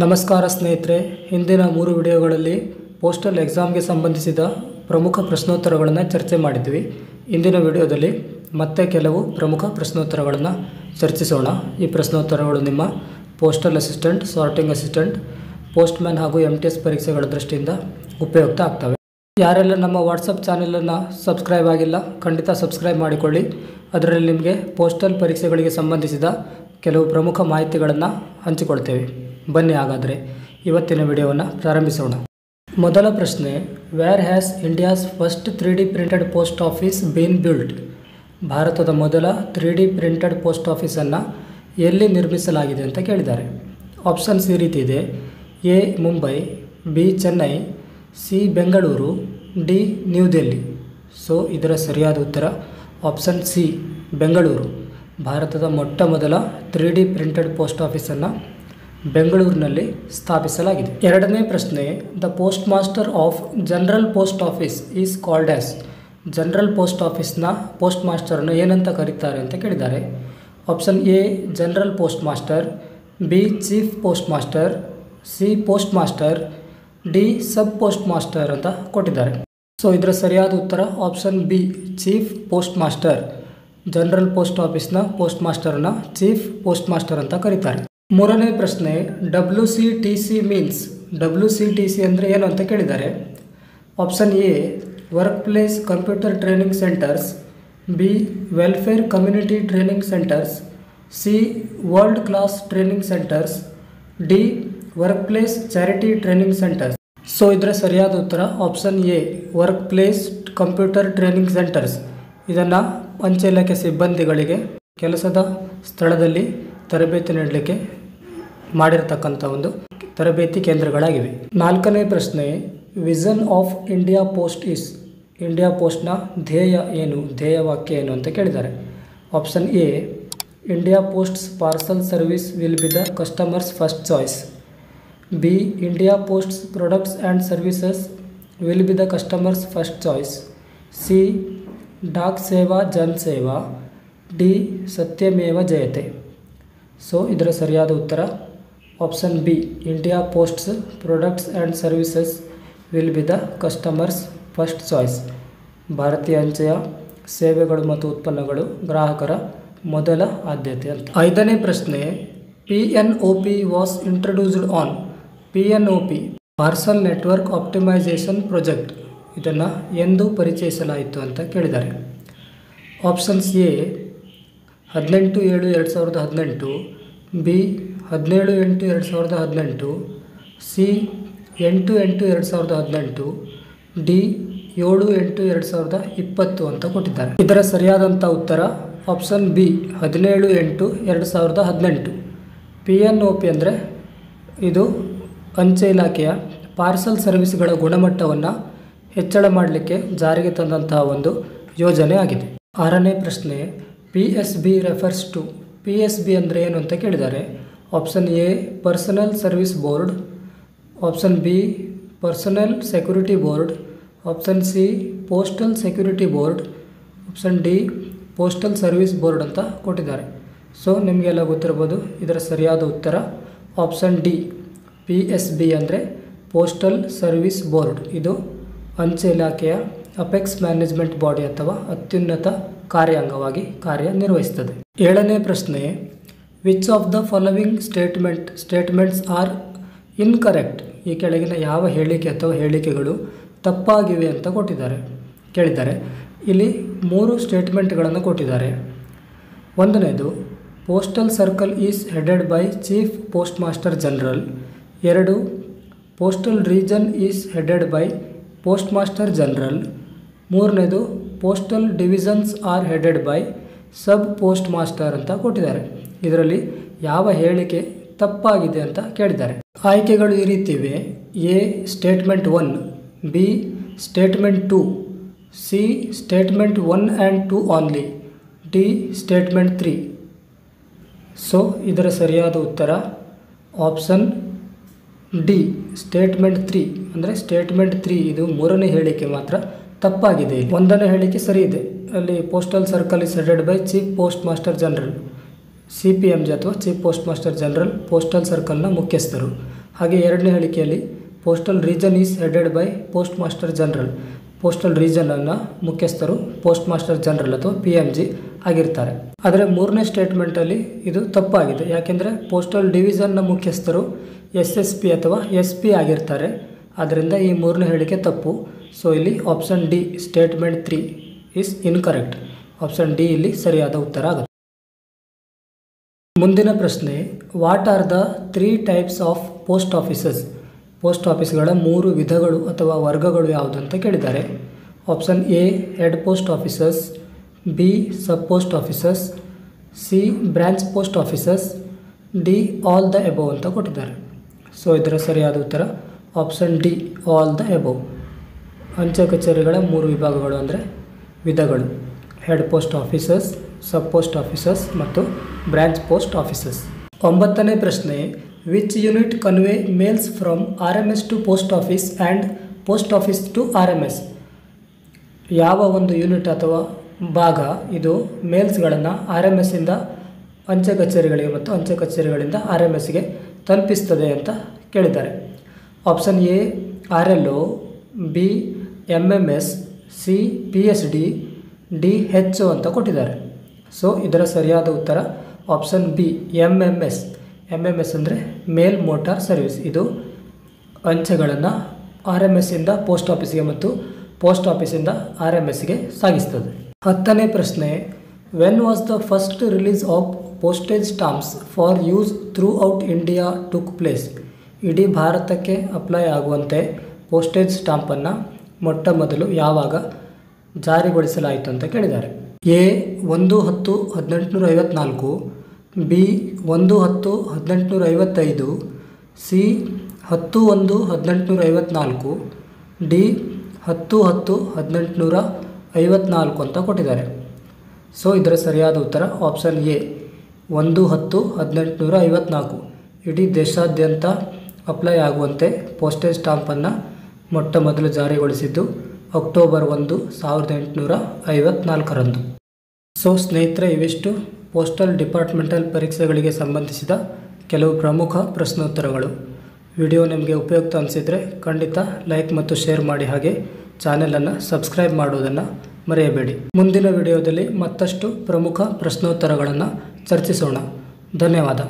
ನಮಸ್ಕಾರ ಸ್ನೇಹಿತರೆ, ಹಿಂದಿನ 3 ವಿಡಿಯೋಗಳಲ್ಲಿ ಪೋಸ್ಟಲ್ ಎಕ್ಸಾಮ್ಗೆ ಸಂಬಂಧಿಸಿದ ಪ್ರಮುಖ ಪ್ರಶ್ನೋತ್ತರಗಳನ್ನು ಚರ್ಚೆ ಮಾಡಿದ್ವಿ. ಇಂದಿನ ವಿಡಿಯೋದಲ್ಲಿ ಮತ್ತೆ ಕೆಲವು ಪ್ರಮುಖ ಪ್ರಶ್ನೋತ್ತರಗಳನ್ನು ಚರ್ಚಿಸೋಣ. ಈ ಪ್ರಶ್ನೋತ್ತರಗಳು ನಿಮ್ಮ postal assistant, sorting assistant, postman ಹಾಗೂ MTS ಪರೀಕ್ಷೆಗಳ ದೃಷ್ಟಿಯಿಂದ ಉಪಯುಕ್ತ ಆಗ್ತವೆ. ಯಾರೆಲ್ಲ ನಮ್ಮ ವಾಟ್ಸಪ್ ಚಾನೆಲನ್ನು ಸಬ್ಸ್ಕ್ರೈಬ್ ಆಗಿಲ್ಲ, ಖಂಡಿತ ಸಬ್ಸ್ಕ್ರೈಬ್ ಮಾಡಿಕೊಳ್ಳಿ. ಅದರಲ್ಲಿ ನಿಮಗೆ ಪೋಸ್ಟಲ್ ಪರೀಕ್ಷೆಗಳಿಗೆ ಸಂಬಂಧಿಸಿದ ಕೆಲವು ಪ್ರಮುಖ ಮಾಹಿತಿಗಳನ್ನು ಹಂಚಿಕೊಳ್ತೇವೆ. ಬನ್ನಿ ಹಾಗಾದರೆ ಇವತ್ತಿನ ವಿಡಿಯೋವನ್ನು ಪ್ರಾರಂಭಿಸೋಣ. ಮೊದಲ ಪ್ರಶ್ನೆ, where has India's first 3D printed post office been built? ಭಾರತದ ಮೊದಲ 3D ಪ್ರಿಂಟೆಡ್ ಪೋಸ್ಟ್ ಆಫೀಸನ್ನು ಎಲ್ಲಿ ನಿರ್ಮಿಸಲಾಗಿದೆ ಅಂತ ಕೇಳಿದ್ದಾರೆ. ಆಪ್ಷನ್ಸ್ ಈ ರೀತಿ ಇದೆ: A Mumbai, B Chennai, C Bengaluru, D new Delhi. So ಇದರ ಸರಿಯಾದ ಉತ್ತರ ಆಪ್ಷನ್ ಸಿ, ಬೆಂಗಳೂರು. ಭಾರತದ ಮೊಟ್ಟ ಮೊದಲ 3D ಪ್ರಿಂಟೆಡ್ ಪೋಸ್ಟ್ ಆಫೀಸನ್ನು ಬೆಂಗಳೂರಿನಲ್ಲಿ ಸ್ಥಾಪಿಸಲಾಗಿದೆ. ಎರಡನೇ ಪ್ರಶ್ನೆ, the post master of general post office is called as? General post ಆಫೀಸ್ನ ಪೋಸ್ಟ್ ಮಾಸ್ಟರನ್ನು ಏನಂತ ಕರೀತಾರೆ ಅಂತ ಕೇಳಿದ್ದಾರೆ. Option A general post master, B chief post master, C post master, D sub post master ಅಂತ ಕೊಟ್ಟಿದ್ದಾರೆ. ಸೊ ಇದರ ಸರಿಯಾದ ಉತ್ತರ option B, chief post master. General post ಆಫೀಸ್ನ ಪೋಸ್ಟ್ ಮಾಸ್ಟರನ್ನು ಚೀಫ್ ಪೋಸ್ಟ್ ಮಾಸ್ಟರ್ ಅಂತ ಕರೀತಾರೆ. ಮೂರನೇ ಪ್ರಶ್ನೆ, WCTC ಮೀನ್ಸ್? WCTC ಅಂದರೆ ಏನು ಅಂತ ಕೇಳಿದ್ದಾರೆ. Option A work place computer training centres, B welfare community training centres, C world class training centres, D work place charity training centres. So ಇದರ ಸರಿಯಾದ ಉತ್ತರ option A, work place computer training centres. ಇದನ್ನು ಅಂಚೆ ಇಲಾಖೆ ಸಿಬ್ಬಂದಿಗಳಿಗೆ ಕೆಲಸದ ಸ್ಥಳದಲ್ಲಿ ತರಬೇತಿ ನೀಡಲಿಕ್ಕೆ ಮಾಡಿರ್ತಕ್ಕಂಥ ಒಂದು ತರಬೇತಿ ಕೇಂದ್ರಗಳಾಗಿವೆ. ನಾಲ್ಕನೇ ಪ್ರಶ್ನೆ, vision of India post is? India ಪೋಸ್ಟ್ನ ಧ್ಯೇಯ ಏನು, ಧ್ಯೇಯವಾಕ್ಯ ಏನು ಅಂತ ಕೇಳಿದ್ದಾರೆ. Option A India posts parcel service will be the customer's first choice, B India posts products and services will be the customer's first choice, C Dak Seva Jan ಸೇವಾ, D ಸತ್ಯಮೇವ ಜಯತೆ. So ಇದರ ಸರಿಯಾದ ಉತ್ತರ option B, India posts products and services will be the customer's first choice. ಭಾರತೀಯ ಅಂಚೆಯ ಸೇವೆಗಳು ಮತ್ತು ಉತ್ಪನ್ನಗಳು ಗ್ರಾಹಕರ ಮೊದಲ ಆದ್ಯತೆ ಅಂತ. ಐದನೇ ಪ್ರಶ್ನೆ, PNOP was introduced on? PNOP parcel network optimisation project. ಇದನ್ನು ಎಂದು ಪರಿಚಯಿಸಲಾಯಿತು ಅಂತ ಕೇಳಿದ್ದಾರೆ. Options A 18/7/2018, B 17/8/2018, C 8/8/2018, D 7/8/2020 ಅಂತ ಕೊಟ್ಟಿದ್ದಾರೆ. ಇದರ ಸರಿಯಾದಂಥ ಉತ್ತರ ಆಪ್ಷನ್ ಬಿ 17/8/2018. PNOP ಅಂದರೆ ಇದು ಅಂಚೆ ಇಲಾಖೆಯ ಪಾರ್ಸಲ್ ಸರ್ವಿಸ್ಗಳ ಗುಣಮಟ್ಟವನ್ನು ಹೆಚ್ಚಳ ಮಾಡಲಿಕ್ಕೆ ಜಾರಿಗೆ ತಂದಂತಹ ಒಂದು ಯೋಜನೆ ಆಗಿದೆ. ಆರನೇ ಪ್ರಶ್ನೆ, PSB ರೆಫರ್ಸ್ ಟು? PSB ಅಂದರೆ ಏನು ಅಂತ ಕೇಳಿದ್ದಾರೆ. Option A personal service board, option B personal security board, option C postal security board, option D postal service board ಅಂತ ಕೊಟ್ಟಿದ್ದಾರೆ. ಸೊ ನಿಮಗೆಲ್ಲ ಗೊತ್ತಿರ್ಬೋದು, ಇದರ ಸರಿಯಾದ ಉತ್ತರ ಆಪ್ಷನ್ ಡಿ, PSB ಅಂದರೆ ಪೋಸ್ಟಲ್ ಸರ್ವಿಸ್ ಬೋರ್ಡ್. ಇದು ಅಂಚೆ ಇಲಾಖೆಯ ಅಪೆಕ್ಸ್ ಮ್ಯಾನೇಜ್ಮೆಂಟ್ ಬಾಡಿ ಅಥವಾ ಅತ್ಯುನ್ನತ ಕಾರ್ಯಾಂಗವಾಗಿ ಕಾರ್ಯನಿರ್ವಹಿಸುತ್ತದೆ. ಏಳನೇ ಪ್ರಶ್ನೆ, which of the following statements are incorrect? ಈ ಕೆಳಗಿನ ಯಾವ ಹೇಳಿಕೆ ಅಥವಾ ಹೇಳಿಕೆಗಳು ತಪ್ಪಾಗಿವೆ ಅಂತ ಕೇಳಿದ್ದಾರೆ. ಇಲ್ಲಿ 3 ಸ್ಟೇಟ್ಮೆಂಟ್ಗಳನ್ನು ಕೊಟ್ಟಿದ್ದಾರೆ. ಒಂದನೇದು, postal circle is headed by chief post master general. 2, postal region is headed by post master general. 3ನೇದು, postal divisions are headed by sub post master ಅಂತ ಕೊಟ್ಟಿದ್ದಾರೆ. ಇದರಲ್ಲಿ ಯಾವ ಹೇಳಿಕೆ ತಪ್ಪಾಗಿದೆ ಅಂತ ಕೇಳಿದ್ದಾರೆ. ಆಯ್ಕೆಗಳು ಈ ರೀತಿ ಇವೆ: A statement 1, B statement 2, C statement 1 and 2 only, D statement 3. So ಇದರ ಸರಿಯಾದ ಉತ್ತರ ಆಪ್ಷನ್ ಡಿ, ಸ್ಟೇಟ್ಮೆಂಟ್ 3. ಅಂದರೆ ಸ್ಟೇಟ್ಮೆಂಟ್ 3 ಇದು 3ನೇ ಹೇಳಿಕೆ ಮಾತ್ರ ತಪ್ಪಾಗಿದೆ. 1ನೇ ಹೇಳಿಕೆ ಸರಿ ಇದೆ. ಅಲ್ಲಿ postal circle is headed by chief post master general. CPMG ಅಥವಾ chief post master general postal ಸರ್ಕಲ್ನ ಮುಖ್ಯಸ್ಥರು. ಹಾಗೆ ಎರಡನೇ ಹೇಳಿಕೆಯಲ್ಲಿ postal region is headed by post master general. Postal ರೀಜನನ್ನು ಮುಖ್ಯಸ್ಥರು ಪೋಸ್ಟ್ ಮಾಸ್ಟರ್ ಜನರಲ್ ಅಥವಾ PMG ಆಗಿರ್ತಾರೆ. ಆದರೆ ಮೂರನೇ ಸ್ಟೇಟ್ಮೆಂಟಲ್ಲಿ ಇದು ತಪ್ಪಾಗಿದೆ. ಯಾಕೆಂದರೆ ಪೋಸ್ಟಲ್ ಡಿವಿಷನ್ನ ಮುಖ್ಯಸ್ಥರು SSP ಅಥವಾ SP ಆಗಿರ್ತಾರೆ. ಆದ್ದರಿಂದ ಈ ಮೂರನೇ ಹೇಳಿಕೆ ತಪ್ಪು. ಸೊ ಇಲ್ಲಿ option D statement 3 is incorrect. Option D ಇಲ್ಲಿ ಸರಿಯಾದ ಉತ್ತರ ಆಗುತ್ತೆ. ಮುಂದಿನ ಪ್ರಶ್ನೆ, what are the 3 types of post offices? Post ಆಫೀಸ್ಗಳ 3 ವಿಧಗಳು ಅಥವಾ ವರ್ಗಗಳು ಯಾವುದು ಅಂತ ಕೇಳಿದ್ದಾರೆ. Option A head post offices, B sub post offices, C branch post offices, D all the above ಅಂತ ಕೊಟ್ಟಿದ್ದಾರೆ. ಸೊ ಇದರ ಸರಿಯಾದ ಉತ್ತರ option D all the above. ಅಂಚೆ ಕಚೇರಿಗಳ 3 ವಿಭಾಗಗಳು ಅಂದರೆ ವಿಧಗಳು: head post offices, sub post offices ಮತ್ತು ಬ್ರಾಂಚ್ ಪೋಸ್ಟ್ ಆಫೀಸಸ್. 9ನೇ ಪ್ರಶ್ನೆ, which unit convey mails from RMS to post office and post office to RMS? ಯಾವ ಒಂದು ಯೂನಿಟ್ ಅಥವಾ ಭಾಗ ಇದು ಮೇಲ್ಸ್ಗಳನ್ನು RMSಯಿಂದ ಅಂಚೆ ಕಚೇರಿಗಳಿಗೆ ಮತ್ತು ಅಂಚೆ ಕಚೇರಿಗಳಿಂದ RMSಗೆ ತಲುಪಿಸ್ತದೆ ಅಂತ ಕೇಳಿದ್ದಾರೆ. Option A RLO, B MMS, C PSD, D HO ಅಂತ ಕೊಟ್ಟಿದ್ದಾರೆ. ಸೊ ಇದರ ಸರಿಯಾದ ಉತ್ತರ ಆಪ್ಷನ್ ಬಿ MMS. MMS ಅಂದರೆ ಮೇಲ್ ಮೋಟಾರ್ ಸರ್ವಿಸ್. ಇದು ಅಂಚೆಗಳನ್ನು RMSಯಿಂದ ಪೋಸ್ಟ್ ಆಫೀಸ್ಗೆ ಮತ್ತು ಪೋಸ್ಟ್ ಆಫೀಸಿಂದ RMSಗೆ ಸಾಗಿಸ್ತದೆ. 10ನೇ ಪ್ರಶ್ನೆ, when was the first release of postage stamps for use through out India took place? ಇಡೀ ಭಾರತಕ್ಕೆ ಅಪ್ಲೈ ಆಗುವಂತೆ ಪೋಸ್ಟೇಜ್ ಸ್ಟಾಂಪನ್ನು ಮೊಟ್ಟ ಮೊದಲು ಯಾವಾಗ ಜಾರಿಗೊಳಿಸಲಾಯಿತು ಅಂತ ಕೇಳಿದ್ದಾರೆ. ಎ 1/10/1854, ಬಿ 1/10/1855, ಸಿ 10/1/1854, ಡಿ 10/10/1854 ಅಂತ ಕೊಟ್ಟಿದ್ದಾರೆ. ಸೊ ಇದರ ಸರಿಯಾದ ಉತ್ತರ ಆಪ್ಷನ್ ಎ 1/10/1854. ಇಡೀ ದೇಶಾದ್ಯಂತ ಅಪ್ಲೈ ಆಗುವಂತೆ ಪೋಸ್ಟೇಜ್ ಸ್ಟಾಂಪನ್ನು ಮೊಟ್ಟ ಮೊದಲು ಜಾರಿಗೊಳಿಸಿದ್ದು ಅಕ್ಟೋಬರ್ 1, 1854ರಂದು. ಸೊ ಸ್ನೇಹಿತರೆ, ಇವಿಷ್ಟು ಪೋಸ್ಟಲ್ ಡಿಪಾರ್ಟ್ಮೆಂಟಲ್ ಪರೀಕ್ಷೆಗಳಿಗೆ ಸಂಬಂಧಿಸಿದ ಕೆಲವು ಪ್ರಮುಖ ಪ್ರಶ್ನೋತ್ತರಗಳು. ವಿಡಿಯೋ ನಿಮಗೆ ಉಪಯುಕ್ತ ಅನಿಸಿದರೆ ಖಂಡಿತ ಲೈಕ್ ಮತ್ತು ಶೇರ್ ಮಾಡಿ. ಹಾಗೆ ಚಾನೆಲನ್ನು ಸಬ್ಸ್ಕ್ರೈಬ್ ಮಾಡುವುದನ್ನು ಮರೆಯಬೇಡಿ. ಮುಂದಿನ ವಿಡಿಯೋದಲ್ಲಿ ಮತ್ತಷ್ಟು ಪ್ರಮುಖ ಪ್ರಶ್ನೋತ್ತರಗಳನ್ನು ಚರ್ಚಿಸೋಣ. ಧನ್ಯವಾದ.